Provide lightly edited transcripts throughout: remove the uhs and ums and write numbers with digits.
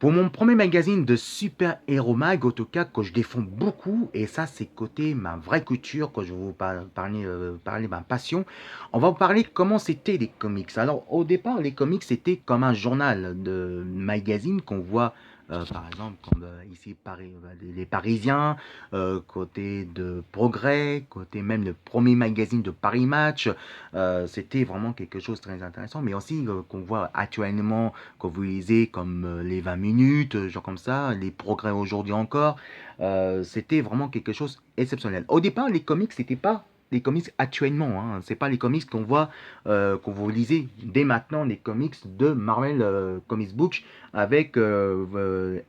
Pour mon premier magazine de super-héros mag, en tout cas, que je défends beaucoup, et ça, c'est côté ma vraie culture, que je vais vous parler ma passion, on va vous parler comment c'était les comics. Alors, au départ, les comics, c'était comme un journal de magazine qu'on voit, par exemple, comme ici, Paris, les Parisiens, côté de Progrès, côté même le premier magazine de Paris Match. C'était vraiment quelque chose de très intéressant, mais aussi qu'on voit actuellement que vous lisez comme les 20 minutes, genre comme ça, les progrès aujourd'hui encore, c'était vraiment quelque chose d'exceptionnel. Au départ, les comics, c'était pas les comics actuellement, hein. C'est pas les comics qu'on voit, que vous lisez dès maintenant, les comics de Marvel Comics Book avec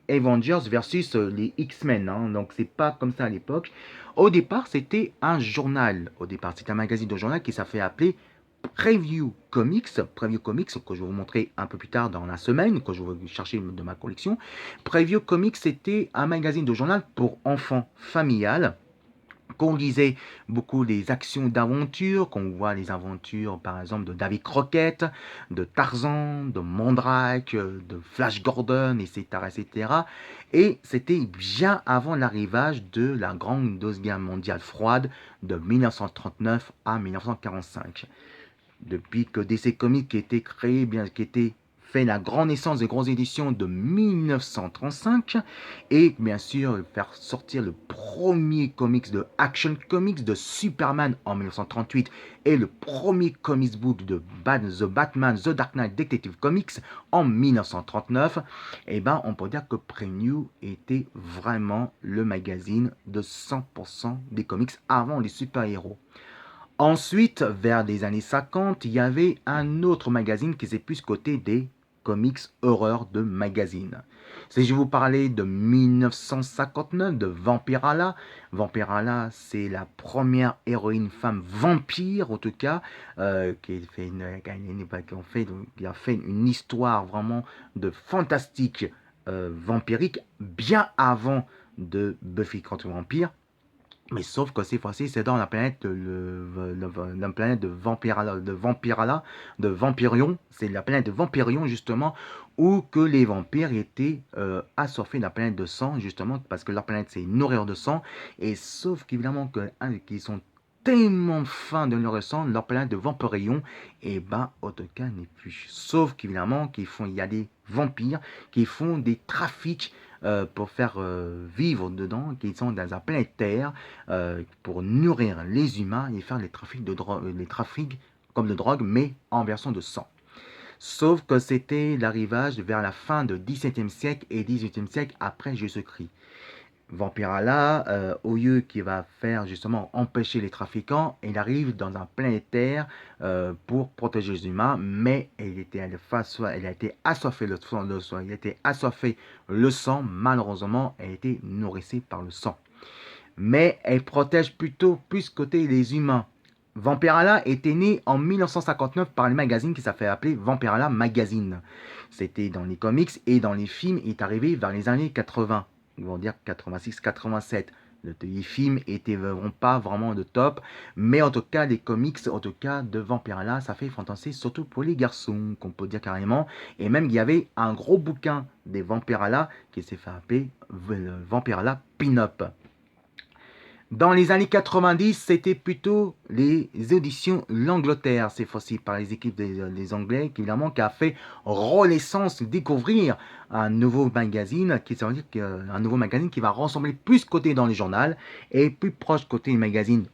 Avengers versus les X-Men, hein. Donc c'est pas comme ça à l'époque. Au départ, c'était un journal. Au départ, c'était un magazine de journal qui s'est fait appeler Preview Comics, que je vais vous montrer un peu plus tard dans la semaine, que je vais chercher de ma collection. Preview Comics, c'était un magazine de journal pour enfants familial, qu'on lisait beaucoup les actions d'aventure, qu'on voit les aventures par exemple de David Crockett, de Tarzan, de Mandrake, de Flash Gordon, etc. etc. Et c'était bien avant l'arrivage de la Grande Deuxième Guerre mondiale froide de 1939 à 1945. Depuis que DC Comics a été créé, bien qui était fait la grande naissance des grosses éditions de 1935 et bien sûr faire sortir le premier comics de Action Comics de Superman en 1938 et le premier comics book de The Batman The Dark Knight Detective Comics en 1939, et ben on peut dire que Preview était vraiment le magazine de 100% des comics avant les super-héros. Ensuite, vers les années 50, il y avait un autre magazine qui s'est plus côté des comics horreur de magazine. Si je vous parlais de 1959, de Vampirella, Vampirella, c'est la première héroïne femme vampire, en tout cas, qui a fait une histoire vraiment de fantastique vampirique, bien avant de Buffy contre Vampire. Mais sauf que cette fois-ci, c'est dans la planète, la planète de Vampirion. C'est la planète de Vampirion, justement, où que les vampires étaient assoiffés de la planète de sang, justement, parce que leur planète, c'est une nourrir de sang. Et sauf qu'évidemment, qu'ils sont tellement fins de leur sang, leur planète de Vampirion, et ben, en tout cas, n'est plus. Sauf qu'évidemment, il y a des vampires qui font des trafics pour faire vivre dedans, qui sont dans la planète Terre, pour nourrir les humains et faire les trafics comme de drogue, mais en version de sang. Sauf que c'était l'arrivage vers la fin du XVIIe siècle et XVIIIe siècle après Jésus-Christ. Vampirella, au lieu qui va faire justement empêcher les trafiquants, il arrive dans un planétaire pour protéger les humains, mais elle a été assoiffée il a été assoiffé le sang, malheureusement, elle a été nourrissée par le sang, mais elle protège plutôt plus côté les humains. Vampirella était né en 1959 par le magazine qui s'est appeler Vampirella Magazine. C'était dans les comics et dans les films, il est arrivé vers les années 80, ils vont dire 86-87. Les films étaient pas vraiment de top, mais en tout cas les comics, en tout cas de Vampirella, ça fait fantasy surtout pour les garçons, qu'on peut dire carrément. Et même il y avait un gros bouquin des Vampirella qui s'est fait appeler Vampirella Pin-Up. Dans les années 90, c'était plutôt les éditions L'Angleterre, cette fois-ci par les équipes des Anglais, évidemment, qui a fait renaissance, découvrir un nouveau magazine, un nouveau magazine qui va ressembler plus côté dans les journaux et plus proche côté magazine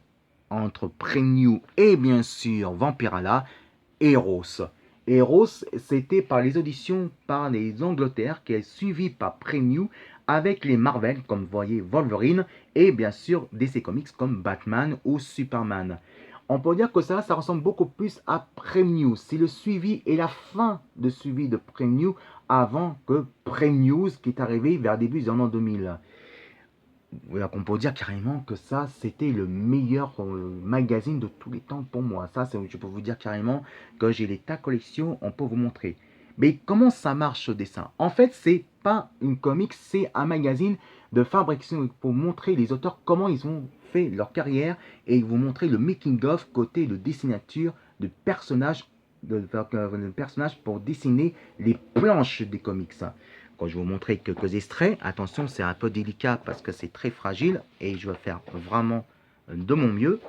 entre Preview et bien sûr Vampirella, Eros. Eros, c'était par les auditions par les Angleterres qui est suivi par Preview avec les Marvel, comme vous voyez Wolverine, et bien sûr DC Comics comme Batman ou Superman. On peut dire que ça ressemble beaucoup plus à Preview. C'est le suivi et la fin de suivi de Preview avant que Previews qui est arrivé vers début des années 2000. Voilà, on peut dire carrément que ça, c'était le meilleur magazine de tous les temps pour moi. Ça, je peux vous dire carrément que j'ai les tas collection, on peut vous montrer. Mais comment ça marche ce dessin? En fait, c'est pas une comics, c'est un magazine de fabrication pour montrer les auteurs comment ils ont fait leur carrière et vous montrer le making of côté de dessinature de personnages pour dessiner les planches des comics. quand je vais vous montrer quelques extraits. Attention, c'est un peu délicat parce que c'est très fragile et je vais faire vraiment de mon mieux.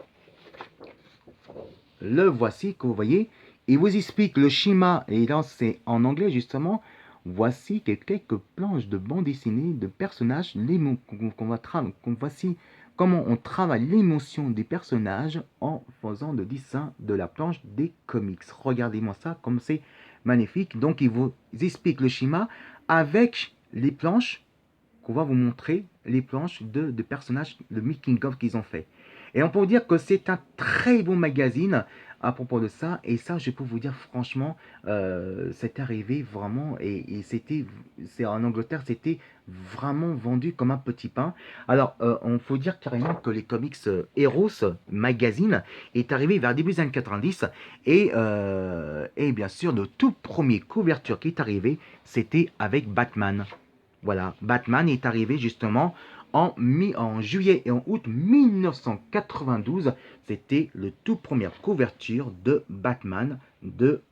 Le voici que vous voyez. Il vous explique le schéma, et là c'est en anglais justement. Voici quelques planches de bande dessinée de personnages. Voici comment on travaille l'émotion des personnages en faisant le dessin de la planche des comics. Regardez-moi ça, comme c'est magnifique. Donc il vous explique le schéma avec les planches qu'on va vous montrer, les planches de personnages, le making of qu'ils ont fait. Et on peut vous dire que c'est un très bon magazine à propos de ça. Et ça, je peux vous dire franchement, c'est arrivé vraiment. Et c'est en Angleterre, c'était vraiment vendu comme un petit pain. Alors, on faut dire carrément que les comics Heroes Magazine est arrivé vers début des années 90. Et bien sûr, le tout premier couverture qui est arrivé, c'était avec Batman. Voilà, Batman est arrivé justement en juillet et en août 1992. C'était le tout première couverture de Batman de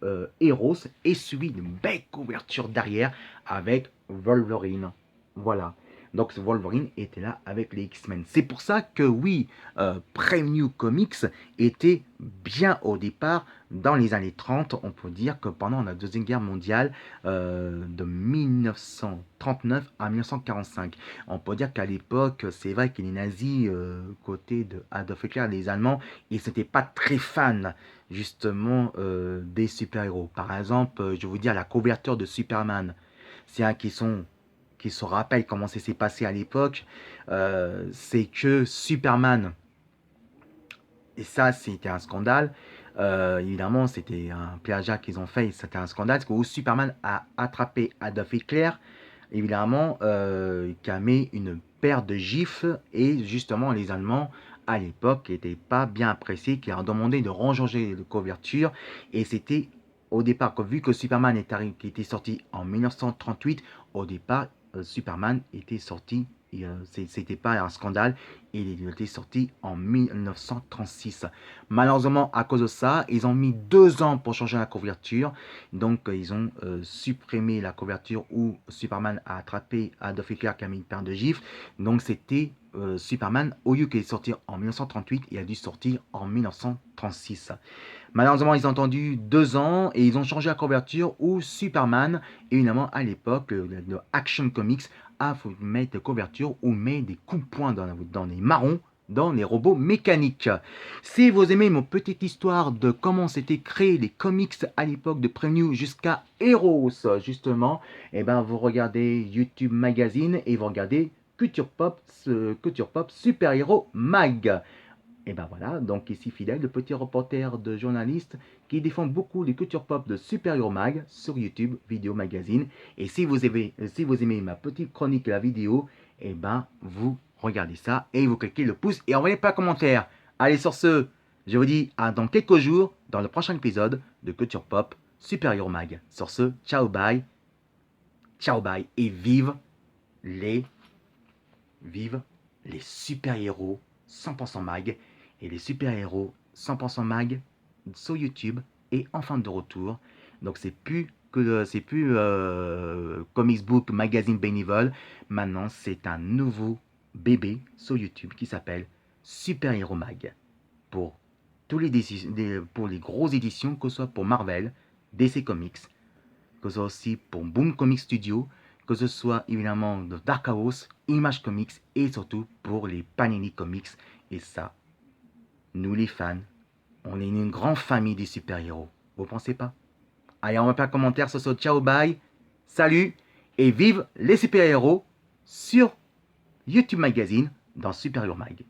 Heroes et suivi d'une belle couverture derrière avec Wolverine. Voilà. Donc Wolverine était là avec les X-Men. C'est pour ça que oui, Preview Comics était bien au départ dans les années 30. On peut dire que pendant la Deuxième Guerre mondiale, de 1939 à 1945. On peut dire qu'à l'époque, c'est vrai que les nazis, côté de Adolf Hitler, les Allemands, ils n'étaient pas très fans justement des super-héros. Par exemple, je vais vous dire la couverture de Superman. C'est un qui se rappelle comment ça s'est passé à l'époque, c'est que Superman, et ça c'était un scandale, évidemment c'était un plagiat qu'ils ont fait, c'était un scandale, parce que où Superman a attrapé Adolf Hitler, évidemment, qui a mis une paire de gifles, et justement les Allemands à l'époque n'étaient pas bien appréciés, qui ont demandé de rechanger de couverture, et c'était au départ, vu que Superman qui était sorti en 1938, au départ, Superman était sorti, c'était pas un scandale, il était sorti en 1936. Malheureusement, à cause de ça, ils ont mis 2 ans pour changer la couverture, donc ils ont supprimé la couverture où Superman a attrapé Adolf Hitler qui a mis une paire de gifles, donc c'était Superman, au lieu qu'il est sorti en 1938, il a dû sortir en 1936. Malheureusement, ils ont attendu 2 ans et ils ont changé la couverture où Superman, évidemment, à l'époque, le Action Comics a mettre des couvertures ou met des coups de poing dans les marrons, dans les robots mécaniques. Si vous aimez mon petite histoire de comment s'étaient créés les comics à l'époque de Preview jusqu'à Heroes, justement, et ben vous regardez YouTube Magazine et vous regardez Culture Pop Super Hero Mag. Et ben voilà, donc ici Fidèle, le petit reporter de journaliste qui défend beaucoup les cultures pop de Super Hero Mag sur YouTube, vidéo magazine. Et si vous aimez ma petite chronique la vidéo, et ben vous regardez ça et vous cliquez le pouce et envoyez pas un commentaire. Allez, sur ce, je vous dis à dans quelques jours dans le prochain épisode de Culture Pop Super Hero Mag. Sur ce, ciao bye et vive les super-héros 100% mag et les super-héros 100% mag sur YouTube et enfin de retour. Donc c'est plus Comics Book Magazine Bénévole. Maintenant c'est un nouveau bébé sur YouTube qui s'appelle Super Hero Mag pour pour les grosses éditions, que ce soit pour Marvel, DC Comics, que ce soit aussi pour Boom Comics Studio, que ce soit évidemment de Dark Horse, Image Comics et surtout pour les Panini Comics. Et ça, nous les fans, on est une grande famille des super-héros. Vous pensez pas? Allez, on va faire un commentaire sur ce. Ciao, bye, salut et vive les super-héros sur YouTube Magazine dans Super Hero Mag.